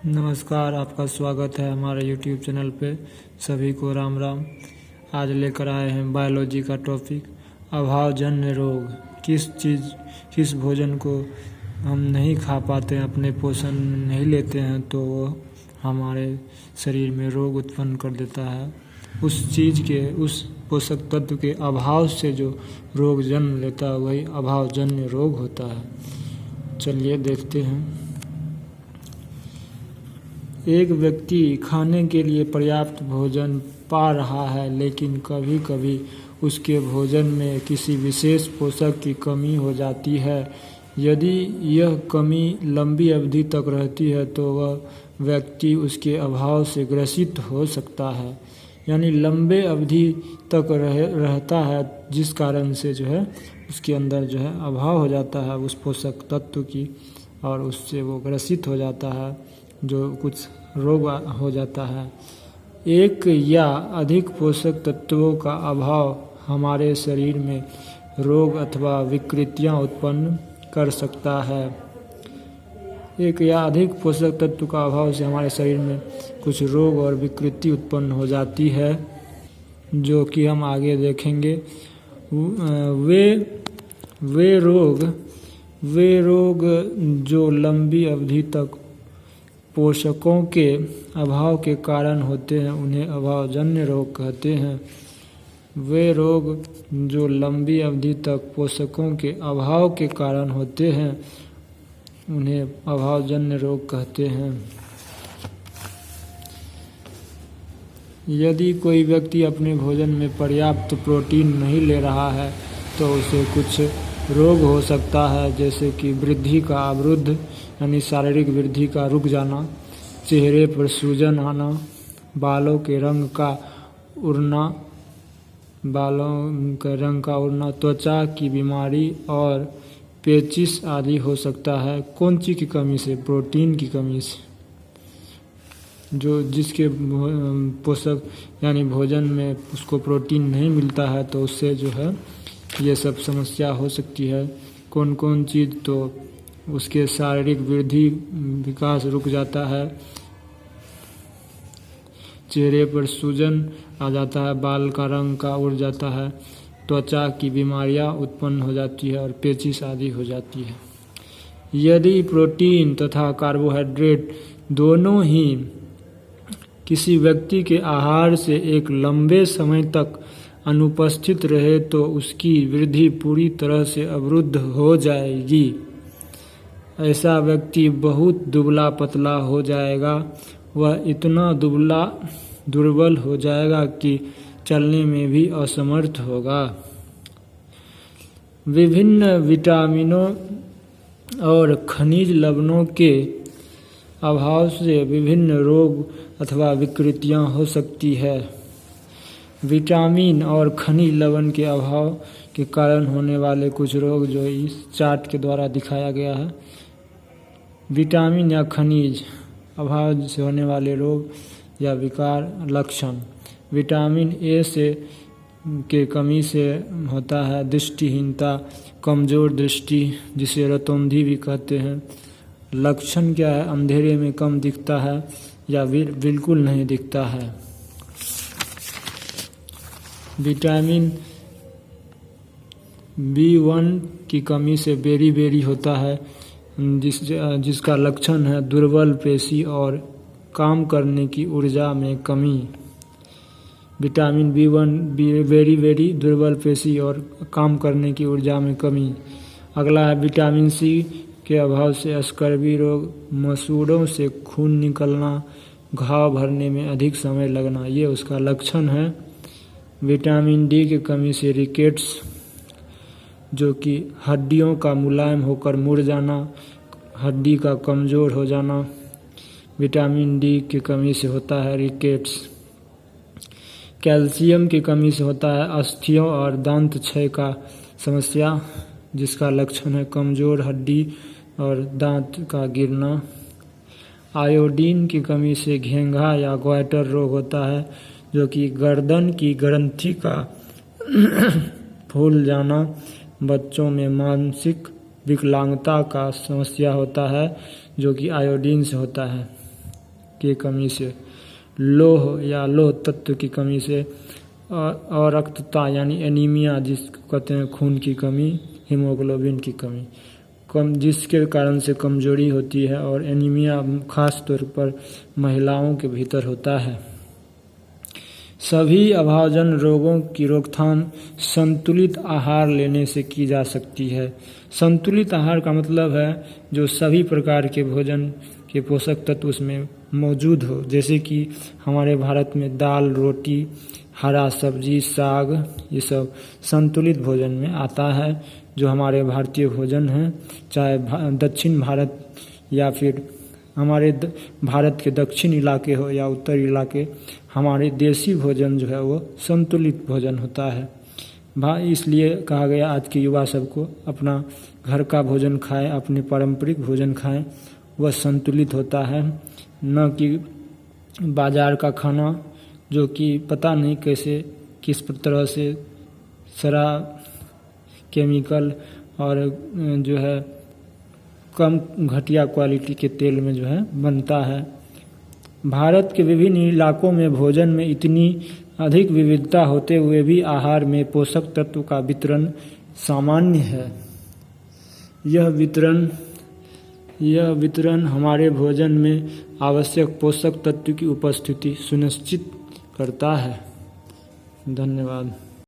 नमस्कार, आपका स्वागत है हमारे YouTube चैनल पे। सभी को राम राम। आज लेकर आए हैं बायोलॉजी का टॉपिक, अभावजन्य रोग। किस भोजन को हम नहीं खा पाते हैं, अपने पोषण में नहीं लेते हैं, तो वो हमारे शरीर में रोग उत्पन्न कर देता है। उस पोषक तत्व के अभाव से जो रोग जन्म लेता है वही अभावजन्य रोग होता है। चलिए देखते हैं। एक व्यक्ति खाने के लिए पर्याप्त भोजन पा रहा है, लेकिन कभी कभी उसके भोजन में किसी विशेष पोषक की कमी हो जाती है। यदि यह कमी लंबी अवधि तक रहती है तो वह व्यक्ति उसके अभाव से ग्रसित हो सकता है। यानी लंबे अवधि तक रहता है, जिस कारण से जो है उसके अंदर जो है अभाव हो जाता है उस पोषक तत्व की, और उससे वो ग्रसित हो जाता है, जो कुछ रोग हो जाता है। एक या अधिक पोषक तत्वों का अभाव हमारे शरीर में रोग अथवा विकृतियां उत्पन्न कर सकता है। एक या अधिक पोषक तत्व का अभाव से हमारे शरीर में कुछ रोग और विकृति उत्पन्न हो जाती है, जो कि हम आगे देखेंगे। वे रोग जो लंबी अवधि तक पोषकों के अभाव के कारण होते हैं उन्हें अभावजन्य रोग कहते हैं। वे रोग जो लंबी अवधि तक पोषकों के अभाव के कारण होते हैं उन्हें अभावजन्य रोग कहते हैं। यदि कोई व्यक्ति अपने भोजन में पर्याप्त प्रोटीन नहीं ले रहा है तो उसे कुछ रोग हो सकता है, जैसे कि वृद्धि का अवरुद्ध यानी शारीरिक वृद्धि का रुक जाना, चेहरे पर सूजन आना, बालों के रंग का उड़ना, त्वचा की बीमारी और पेचिश आदि हो सकता है। कौन सी की कमी से? प्रोटीन की कमी से। जिसके पोषक यानी भोजन में उसको प्रोटीन नहीं मिलता है तो उससे जो है ये सब समस्या हो सकती है। कौन चीज़? तो उसके शारीरिक वृद्धि विकास रुक जाता है, चेहरे पर सूजन आ जाता है, बाल का रंग का उड़ जाता है, त्वचा की बीमारियां उत्पन्न हो जाती है और पेचिश आदि हो जाती है। यदि प्रोटीन तथा कार्बोहाइड्रेट दोनों ही किसी व्यक्ति के आहार से एक लंबे समय तक अनुपस्थित रहे तो उसकी वृद्धि पूरी तरह से अवरुद्ध हो जाएगी। ऐसा व्यक्ति बहुत दुबला पतला हो जाएगा। वह इतना दुर्बल हो जाएगा कि चलने में भी असमर्थ होगा। विभिन्न विटामिनों और खनिज लवणों के अभाव से विभिन्न रोग अथवा विकृतियां हो सकती है। विटामिन और खनिज लवण के अभाव के कारण होने वाले कुछ रोग जो इस चार्ट के द्वारा दिखाया गया है। विटामिन या खनिज अभाव से होने वाले रोग या विकार लक्षण। विटामिन ए के कमी से होता है दृष्टिहीनता, कमजोर दृष्टि, जिसे रतौंधी भी कहते हैं। लक्षण क्या है? अंधेरे में कम दिखता है या बिल्कुल नहीं दिखता है। विटामिन B1 की कमी से बेरी होता है, जिसका लक्षण है दुर्बल पेशी और काम करने की ऊर्जा में कमी। विटामिन B1 बेरी दुर्बल पेशी और काम करने की ऊर्जा में कमी। अगला है विटामिन C के अभाव से स्कर्वी रोग, मसूड़ों से खून निकलना, घाव भरने में अधिक समय लगना, ये उसका लक्षण है। विटामिन D की कमी से रिकेट्स, जो कि हड्डियों का मुलायम होकर मुड़ जाना, हड्डी का कमज़ोर हो जाना, विटामिन D की कमी से होता है रिकेट्स। कैल्शियम की कमी से होता है अस्थियों और दांत क्षय का समस्या, जिसका लक्षण है कमज़ोर हड्डी और दांत का गिरना। आयोडीन की कमी से घेंघा या ग्वाइटर रोग होता है, जो कि गर्दन की ग्रंथि का फूल जाना। बच्चों में मानसिक विकलांगता का समस्या होता है, जो कि आयोडीन से होता है। की कमी से, लोह या लोह तत्व की कमी से, और रक्तता यानी एनीमिया जिसको कहते हैं खून की कमी, हीमोग्लोबिन की कमी जिसके कारण से कमजोरी होती है, और एनीमिया खास तौर पर महिलाओं के भीतर होता है। सभी अभावजन रोगों की रोकथाम संतुलित आहार लेने से की जा सकती है। संतुलित आहार का मतलब है जो सभी प्रकार के भोजन के पोषक तत्व उसमें मौजूद हो, जैसे कि हमारे भारत में दाल, रोटी, हरा सब्जी, साग, ये सब संतुलित भोजन में आता है जो हमारे भारतीय भोजन हैं। चाहे दक्षिण भारत या फिर हमारे भारत के दक्षिण इलाके हो या उत्तर इलाके, हमारे देसी भोजन जो है वो संतुलित भोजन होता है। इसलिए कहा गया आज के युवा सबको अपना घर का भोजन खाएं, अपने पारंपरिक भोजन खाएं, वह संतुलित होता है, न कि बाजार का खाना जो कि पता नहीं कैसे किस तरह से सारा केमिकल और जो है कम घटिया क्वालिटी के तेल में जो है बनता है। भारत के विभिन्न इलाकों में भोजन में इतनी अधिक विविधता होते हुए भी आहार में पोषक तत्व का वितरण सामान्य है। यह वितरण हमारे भोजन में आवश्यक पोषक तत्व की उपस्थिति सुनिश्चित करता है। धन्यवाद।